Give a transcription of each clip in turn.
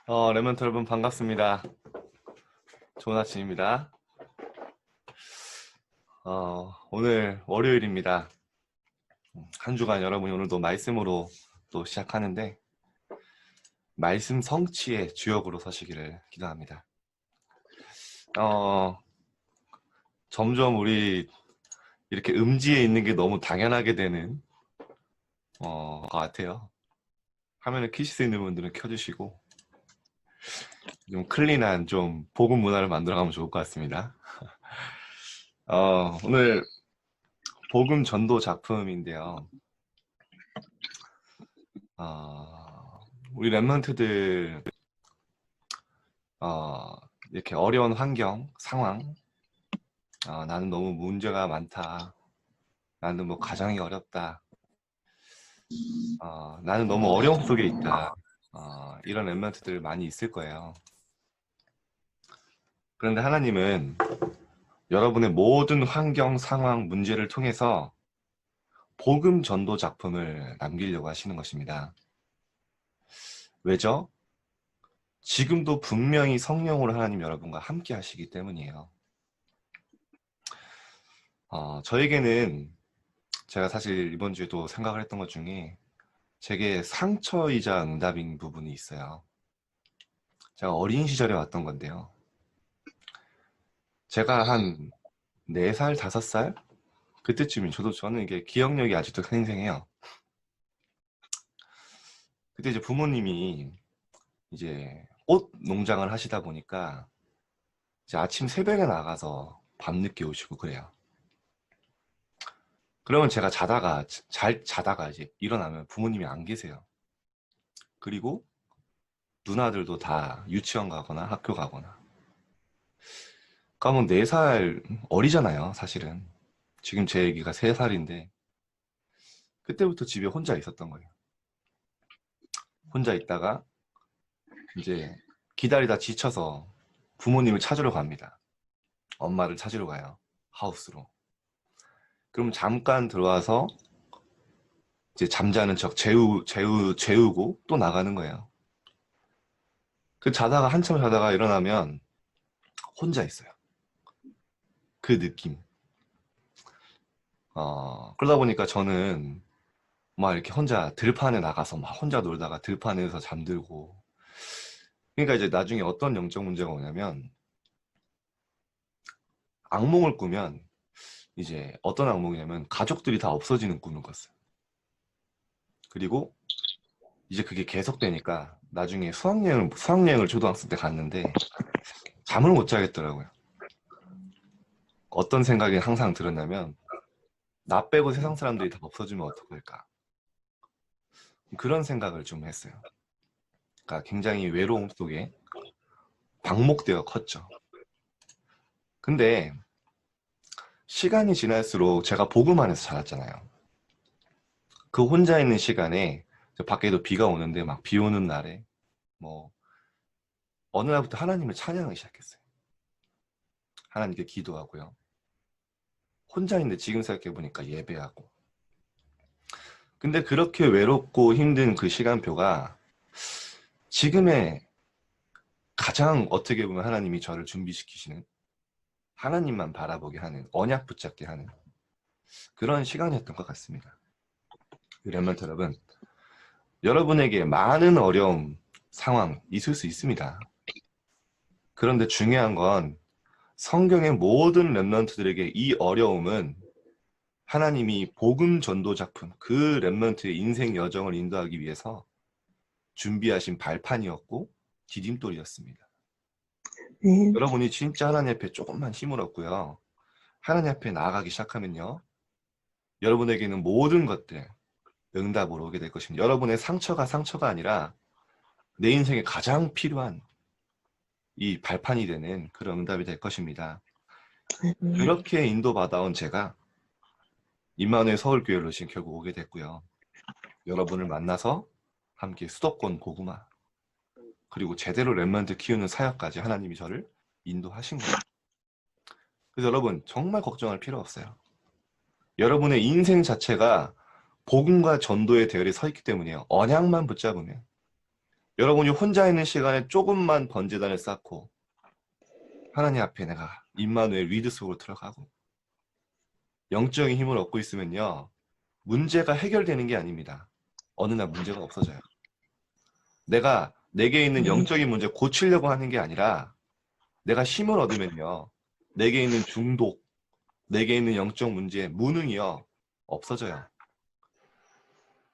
레몬트 여러분 반갑습니다. 좋은 아침입니다. 오늘 월요일입니다. 한 주간 여러분이 오늘도 말씀으로 또 시작하는데 말씀 성취의 주역으로 서시기를 기도합니다. 점점 우리 이렇게 음지에 있는 게 너무 당연하게 되는 것 같아요. 화면을 켜실 수 있는 분들은 켜주시고 좀 클린한 좀 복음 문화를 만들어가면 좋을 것 같습니다. 오늘 복음 전도 작품인데요. 우리 랩런트들 이렇게 어려운 환경, 상황, 나는 너무 문제가 많다, 나는 뭐 가정이 어렵다, 나는 너무 어려움 속에 있다, 이런 랩런트들 많이 있을 거예요. 그런데 하나님은 여러분의 모든 환경, 상황, 문제를 통해서 복음 전도 작품을 남기려고 하시는 것입니다. 왜죠? 지금도 분명히 성령으로 하나님 여러분과 함께 하시기 때문이에요. 저에게는 제가 사실 이번 주에도 생각을 했던 것 중에 제게 상처이자 응답인 부분이 있어요. 제가 어린 시절에 왔던 건데요. 제가 한 4살, 5살? 그때쯤이 저는 이게 기억력이 아직도 생생해요. 그때 이제 부모님이 이제 꽃 농장을 하시다 보니까 이제 아침 새벽에 나가서 밤늦게 오시고 그래요. 그러면 제가 잘 자다가 이제 일어나면 부모님이 안 계세요. 그리고 누나들도 다 유치원 가거나 학교 가거나. 그러면 4살 어리잖아요, 사실은. 지금 제 애기가 3살인데 그때부터 집에 혼자 있었던 거예요. 혼자 있다가 이제 기다리다 지쳐서 부모님을 찾으러 갑니다. 엄마를 찾으러 가요. 하우스로. 그럼 잠깐 들어와서 이제 잠자는 척 재우고 또 나가는 거예요. 그 자다가 한참 자다가 일어나면 혼자 있어요. 그 느낌. 그러다 보니까 저는 막 이렇게 혼자 들판에 나가서 막 혼자 놀다가 들판에서 잠들고. 그러니까 이제 나중에 어떤 영적 문제가 오냐면 악몽을 꾸면 이제 어떤 악몽이냐면 가족들이 다 없어지는 꿈을 꿨어요. 그리고 이제 그게 계속되니까 나중에 수학여행을 초등학생 때 갔는데 잠을 못 자겠더라고요. 어떤 생각이 항상 들었냐면 나 빼고 세상 사람들이 다 없어지면 어떡할까. 그런 생각을 좀 했어요. 그러니까 굉장히 외로움 속에 방목되어 컸죠. 근데 시간이 지날수록 제가 복음 안에서 자랐잖아요. 그 혼자 있는 시간에 밖에도 비가 오는데 막 비 오는 날에 뭐 어느 날부터 하나님을 찬양하기 시작했어요. 하나님께 기도하고요. 혼자 있는데 지금 생각해보니까 예배하고. 근데 그렇게 외롭고 힘든 그 시간표가 지금의 가장 어떻게 보면 하나님이 저를 준비시키시는 하나님만 바라보게 하는 언약 붙잡게 하는 그런 시간이었던 것 같습니다. 그러면 여러분, 여러분에게 많은 어려움, 상황 있을 수 있습니다. 그런데 중요한 건 성경의 모든 렘넌트들에게 이 어려움은 하나님이 복음 전도 작품, 그 렘넌트의 인생 여정을 인도하기 위해서 준비하신 발판이었고 디딤돌이었습니다. 네. 여러분이 진짜 하나님 앞에 조금만 힘을 얻고요. 하나님 앞에 나아가기 시작하면요. 여러분에게는 모든 것들 응답으로 오게 될 것입니다. 여러분의 상처가 아니라 내 인생에 가장 필요한 이 발판이 되는 그런 응답이 될 것입니다. 그렇게 인도받아온 제가 임마누엘 서울교회로 지금 결국 오게 됐고요. 여러분을 만나서 함께 수도권 고구마 그리고 제대로 랩런트 키우는 사역까지 하나님이 저를 인도하신 거예요. 그래서 여러분 정말 걱정할 필요 없어요. 여러분의 인생 자체가 복음과 전도의 대열에 서 있기 때문이에요. 언약만 붙잡으면 여러분이 혼자 있는 시간에 조금만 번제단을 쌓고 하나님 앞에 내가 임마누엘 위드 속으로 들어가고 영적인 힘을 얻고 있으면요. 문제가 해결되는 게 아닙니다. 어느 날 문제가 없어져요. 내가 내게 있는 네. 영적인 문제 고치려고 하는 게 아니라 내가 힘을 얻으면요. 내게 있는 중독, 내게 있는 영적 문제, 무능이요. 없어져요.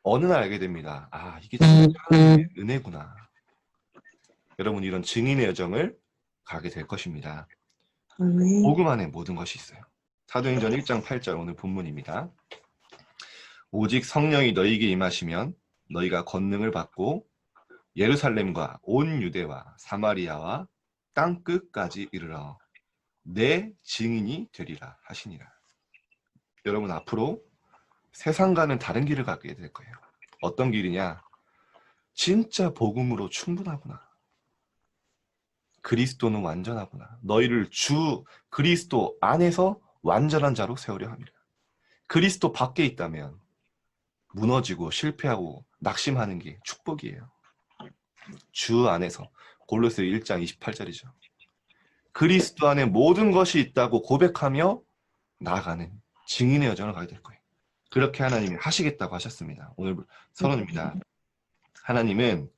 어느 날 알게 됩니다. 아, 이게 진짜 하나님의 은혜구나. 여러분 이런 증인의 여정을 가게 될 것입니다. 아멘. 복음 안에 모든 것이 있어요. 사도행전 1장 8절 오늘 본문입니다. 오직 성령이 너희에게 임하시면 너희가 권능을 받고 예루살렘과 온 유대와 사마리아와 땅 끝까지 이르러 내 증인이 되리라 하시니라. 여러분 앞으로 세상과는 다른 길을 가게 될 거예요. 어떤 길이냐? 진짜 복음으로 충분하구나. 그리스도는 완전하구나. 너희를 주 그리스도 안에서 완전한 자로 세우려 함이라. 그리스도 밖에 있다면 무너지고 실패하고 낙심하는 게 축복이에요. 주 안에서 골로새 1장 28절이죠. 그리스도 안에 모든 것이 있다고 고백하며 나아가는 증인의 여정을 가게 될 거예요. 그렇게 하나님이 하시겠다고 하셨습니다. 오늘 서론입니다. 하나님은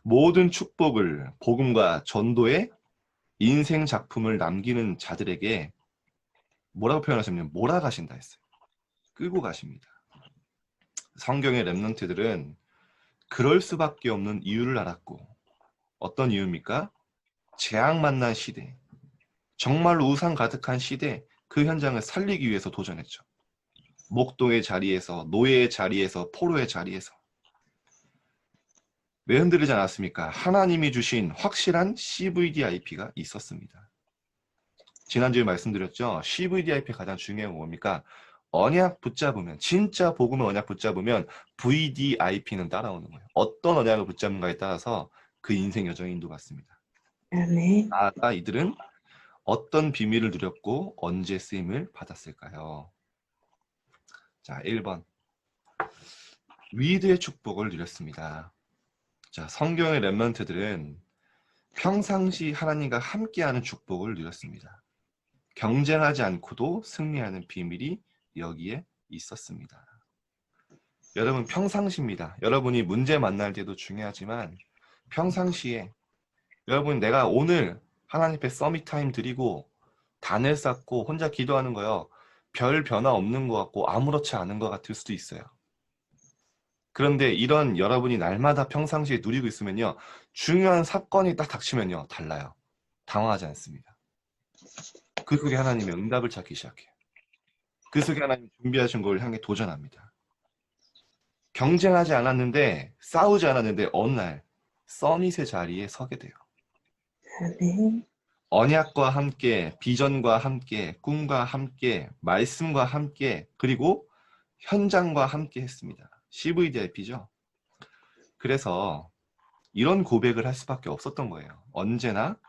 모든 축복을 복음과 전도의 인생 작품을 남기는 자들에게 뭐라고 표현하셨냐면 몰아가신다 했어요. 끌고 가십니다. 성경의 렘넌트들은 그럴 수밖에 없는 이유를 알았고 어떤 이유입니까? 재앙 만난 시대, 정말 우상 가득한 시대 그 현장을 살리기 위해서 도전했죠. 목동의 자리에서, 노예의 자리에서, 포로의 자리에서. 왜 흔들리지 않았습니까? 하나님이 주신 확실한 CVDIP가 있었습니다. 지난주에 말씀드렸죠. CVDIP 가장 중요한 건 뭡니까? 언약 붙잡으면, 진짜 복음의 언약 붙잡으면 VDIP는 따라오는 거예요. 어떤 언약을 붙잡는가에 따라서 그 인생 여정이 인도받습니다. 아멘. 나아가 이들은 어떤 비밀을 누렸고 언제 쓰임을 받았을까요? 자, 1번. 위드의 축복을 누렸습니다. 자, 성경의 렘넌트들은 평상시 하나님과 함께하는 축복을 누렸습니다. 경쟁하지 않고도 승리하는 비밀이 여기에 있었습니다. 여러분 평상시입니다. 여러분이 문제 만날 때도 중요하지만 평상시에 여러분 내가 오늘 하나님 앞에 서밋 타임 드리고 단을 쌓고 혼자 기도하는 거요. 별 변화 없는 것 같고 아무렇지 않은 것 같을 수도 있어요. 그런데 이런 여러분이 날마다 평상시에 누리고 있으면요. 중요한 사건이 딱 닥치면요. 달라요. 당황하지 않습니다. 그 속에 하나님의 응답을 찾기 시작해요. 그 속에 하나님 준비하신 걸 향해 도전합니다. 경쟁하지 않았는데 싸우지 않았는데 어느 날 서밋의 자리에 서게 돼요. 아멘. 언약과 함께 비전과 함께 꿈과 함께 말씀과 함께 그리고 현장과 함께 했습니다. CVDIP죠. 그래서 이런 고백을 할 수밖에 없었던 거예요. 언제나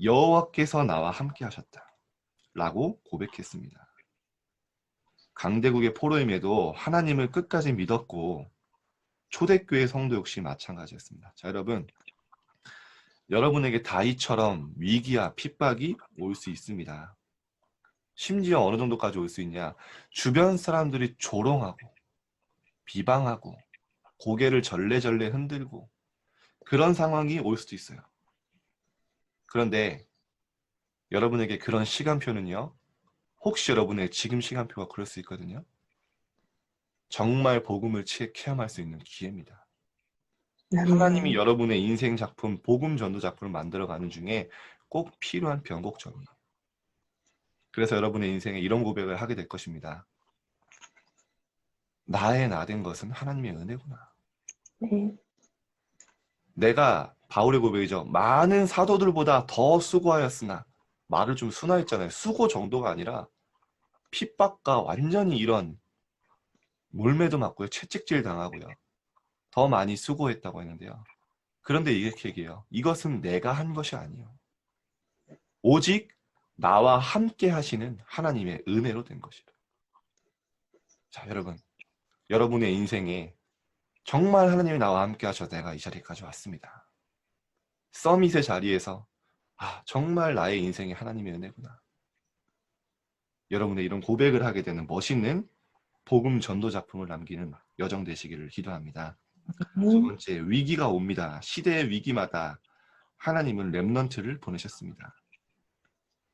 여호와께서 나와 함께 하셨다 라고 고백했습니다. 강대국의 포로임에도 하나님을 끝까지 믿었고 초대교회 성도 역시 마찬가지였습니다. 자, 여러분에게 다윗처럼 위기와 핍박이 올 수 있습니다. 심지어 어느 정도까지 올 수 있냐? 주변 사람들이 조롱하고 비방하고 고개를 절레절레 흔들고 그런 상황이 올 수도 있어요. 그런데 여러분에게 그런 시간표는요. 혹시 여러분의 지금 시간표가 그럴 수 있거든요. 정말 복음을 체험할 수 있는 기회입니다. 하나님이 아멘. 여러분의 인생 작품, 복음 전도 작품을 만들어가는 중에 꼭 필요한 변곡점이에요. 그래서 여러분의 인생에 이런 고백을 하게 될 것입니다. 나의 나된 것은 하나님의 은혜구나. 네. 내가 바울의 고백이죠. 많은 사도들보다 더 수고하였으나 말을 좀 순화했잖아요. 수고 정도가 아니라 핍박과 완전히 이런 몰매도 맞고요. 채찍질 당하고요. 더 많이 수고했다고 했는데요. 그런데 이렇게 얘기해요. 이것은 내가 한 것이 아니에요. 오직 나와 함께 하시는 하나님의 은혜로 된 것이다. 자, 여러분. 여러분의 인생에 정말 하나님이 나와 함께 하셔서 내가 이 자리까지 왔습니다. 서밋의 자리에서 정말 나의 인생이 하나님의 은혜구나. 여러분의 이런 고백을 하게 되는 멋있는 복음 전도 작품을 남기는 여정 되시기를 기도합니다. 두 네. 번째, 위기가 옵니다. 시대의 위기마다 하나님은 렘넌트를 보내셨습니다.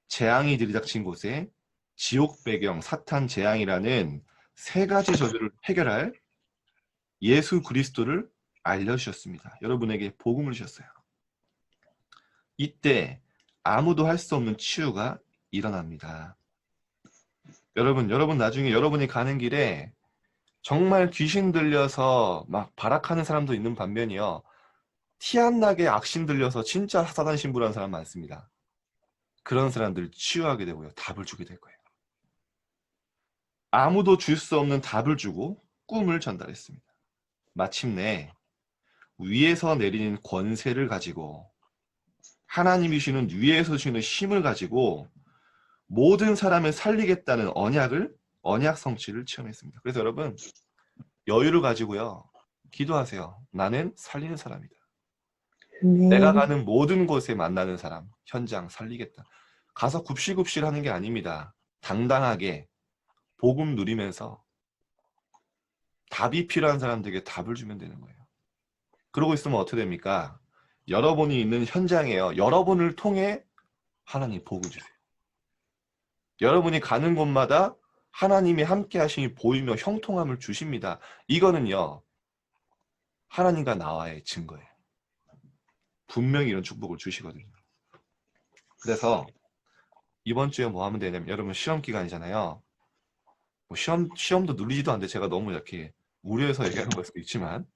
재앙이 들이닥친 곳에 지옥 배경, 사탄 재앙이라는 세 가지 저주를 해결할 예수 그리스도를 알려주셨습니다. 여러분에게 복음을 주셨어요. 이때 아무도 할 수 없는 치유가 일어납니다. 여러분 나중에 여러분이 가는 길에 정말 귀신 들려서 막 발악하는 사람도 있는 반면이요. 티 안 나게 악신 들려서 진짜 사단 신부라는 사람 많습니다. 그런 사람들 치유하게 되고요. 답을 주게 될 거예요. 아무도 줄 수 없는 답을 주고 꿈을 전달했습니다. 마침내 위에서 내리는 권세를 가지고 하나님이 주시는 위에서 주시는 힘을 가지고 모든 사람을 살리겠다는 언약 성취를 체험했습니다. 그래서 여러분 여유를 가지고요. 기도하세요. 나는 살리는 사람이다. 내가 아멘. 가는 모든 곳에 만나는 사람, 현장 살리겠다. 가서 굽실굽실 하는 게 아닙니다. 당당하게 복음 누리면서 답이 필요한 사람들에게 답을 주면 되는 거예요. 그러고 있으면 어떻게 됩니까? 여러분이 있는 현장에요. 여러분을 통해 하나님 복을 주세요. 여러분이 가는 곳마다 하나님이 함께 하심이 보이며 형통함을 주십니다. 이거는요. 하나님과 나와의 증거예요. 분명히 이런 축복을 주시거든요. 그래서 이번 주에 뭐 하면 되냐면 여러분 시험 기간이잖아요. 뭐 시험도 눌리지도 않는데 제가 너무 이렇게 우려해서 얘기하는 걸 수도 있지만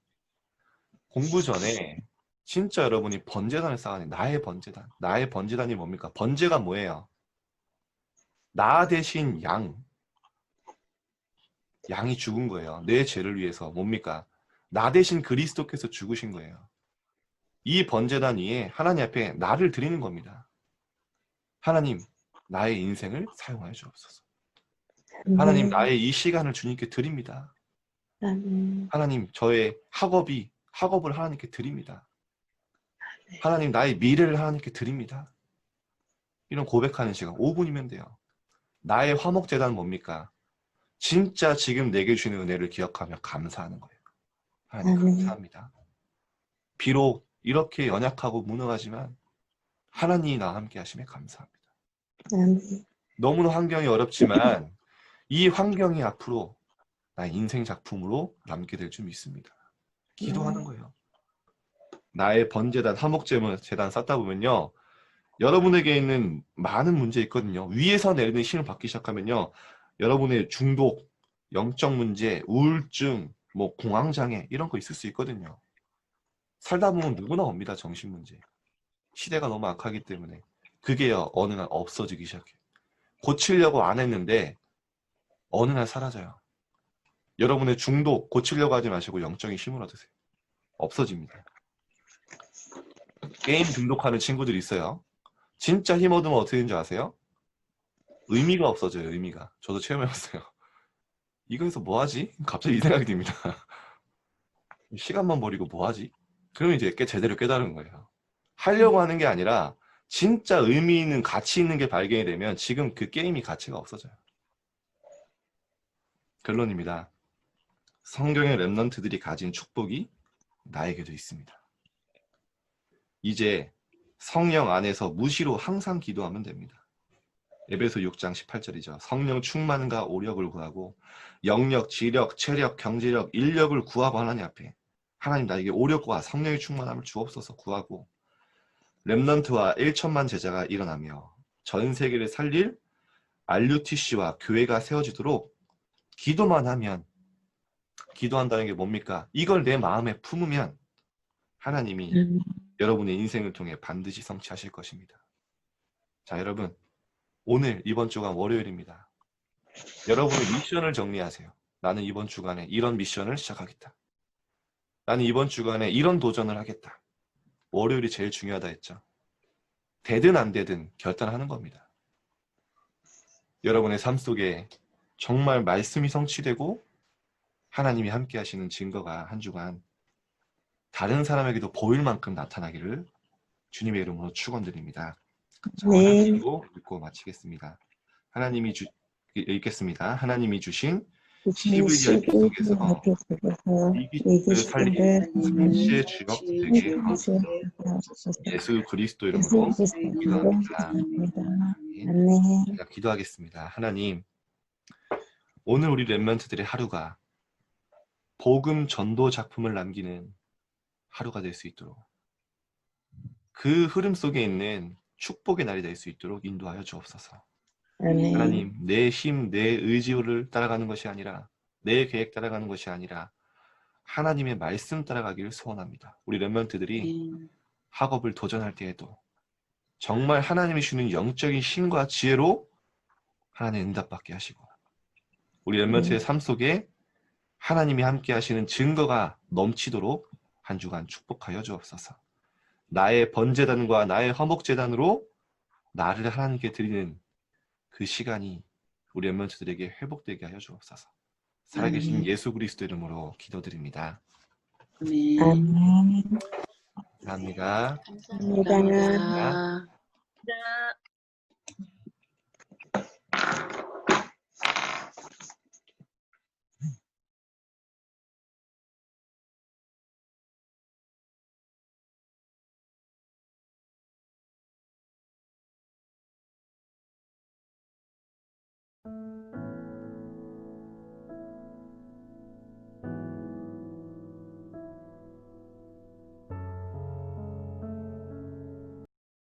공부 전에 진짜 여러분이 번제단을 쌓아내. 나의 번제단. 나의 번제단이 뭡니까? 번제가 뭐예요? 나 대신 양이 죽은 거예요. 내 죄를 위해서. 뭡니까? 나 대신 그리스도께서 죽으신 거예요. 이 번제단 위에 하나님 앞에 나를 드리는 겁니다. 하나님, 나의 인생을 사용하여 주옵소서. 하나님, 아멘. 나의 이 시간을 주님께 드립니다. 아멘. 하나님, 저의 학업을 하나님께 드립니다. 하나님, 나의 미래를 하나님께 드립니다. 이런 고백하는 시간 5분이면 돼요. 나의 화목제단은 뭡니까? 진짜 지금 내게 주시는 은혜를 기억하며 감사하는 거예요. 하나님 아멘. 감사합니다. 비록 이렇게 연약하고 무능하지만 하나님이 나와 함께 하심에 감사합니다. 아멘. 너무나 환경이 어렵지만 이 환경이 앞으로 나의 인생 작품으로 남게 될 줄 믿습니다. 기도하는 거예요. 나의 번제단, 화목제단 쌓다 보면요. 여러분에게 있는 많은 문제 있거든요. 위에서 내리는 힘을 받기 시작하면요. 여러분의 중독, 영적 문제, 우울증, 뭐 공황장애 이런 거 있을 수 있거든요. 살다 보면 누구나 옵니다. 정신 문제. 시대가 너무 악하기 때문에 그게요. 어느 날 없어지기 시작해요. 고치려고 안 했는데 어느 날 사라져요. 여러분의 중독 고치려고 하지 마시고 영적인 힘을 얻으세요. 없어집니다. 게임 중독하는 친구들이 있어요. 진짜 힘 얻으면 어떻게 되는지 아세요? 의미가 없어져요. 의미가. 저도 체험해봤어요. 이거에서 뭐하지? 갑자기 이 생각이 듭니다. 시간만 버리고 뭐하지? 그러면 이제 제대로 깨달은 거예요. 하려고 하는 게 아니라 진짜 의미 있는 가치 있는 게 발견이 되면 지금 그 게임이 가치가 없어져요. 결론입니다. 성경의 렘넌트들이 가진 축복이 나에게도 있습니다. 이제 성령 안에서 무시로 항상 기도하면 됩니다. 에베소 6장 18절이죠. 성령 충만과 오력을 구하고 영력, 지력, 체력, 경제력, 인력을 구하고 하나님 앞에 하나님 나에게 오력과 성령의 충만함을 주옵소서 구하고 렘넌트와 1천만 제자가 일어나며 전 세계를 살릴 RUTC와 교회가 세워지도록 기도만 하면 기도한다는 게 뭡니까? 이걸 내 마음에 품으면 하나님이 여러분의 인생을 통해 반드시 성취하실 것입니다. 자, 여러분 오늘 이번 주간 월요일입니다. 여러분의 미션을 정리하세요. 나는 이번 주간에 이런 미션을 시작하겠다. 나는 이번 주간에 이런 도전을 하겠다. 월요일이 제일 중요하다 했죠. 되든 안 되든 결단하는 겁니다. 여러분의 삶 속에 정말 말씀이 성취되고 하나님이 함께 하시는 증거가 한 주간 다른 사람에게도 보일 만큼 나타나기를 주님의 이름으로 축원드립니다. 자, 네. 하나님으로 읽고 마치겠습니다. 읽겠습니다. 하나님이 주신 11절 속에서 이기스를 살린 삼시의 주역 되게 하옵소서. 예수 그리스도 이름으로 기도합니다. 아멘. 제가 기도하겠습니다. 하나님, 오늘 우리 렘넌트들의 하루가 복음 전도 작품을 남기는 하루가 될 수 있도록, 그 흐름 속에 있는 축복의 날이 될 수 있도록 인도하여 주옵소서. 아멘. 하나님, 내 힘, 내 의지를 따라가는 것이 아니라, 내 계획 따라가는 것이 아니라 하나님의 말씀 따라가기를 소원합니다. 우리 렘넌트들이 학업을 도전할 때에도 정말 하나님이 주는 영적인 힘과 지혜로 하나님의 응답받게 하시고, 우리 렘넌트의 삶 속에 하나님이 함께 하시는 증거가 넘치도록 한 주간 축복하여 주옵소서. 나의 번제단과 나의 화목제단으로 나를 하나님께 드리는 그 시간이 우리 렘넌트들에게 회복되게 하여 주옵소서. 살아계신 예수 그리스도 이름으로 기도드립니다. 아멘. 감사합니다. 감사합니다. 감사합니다.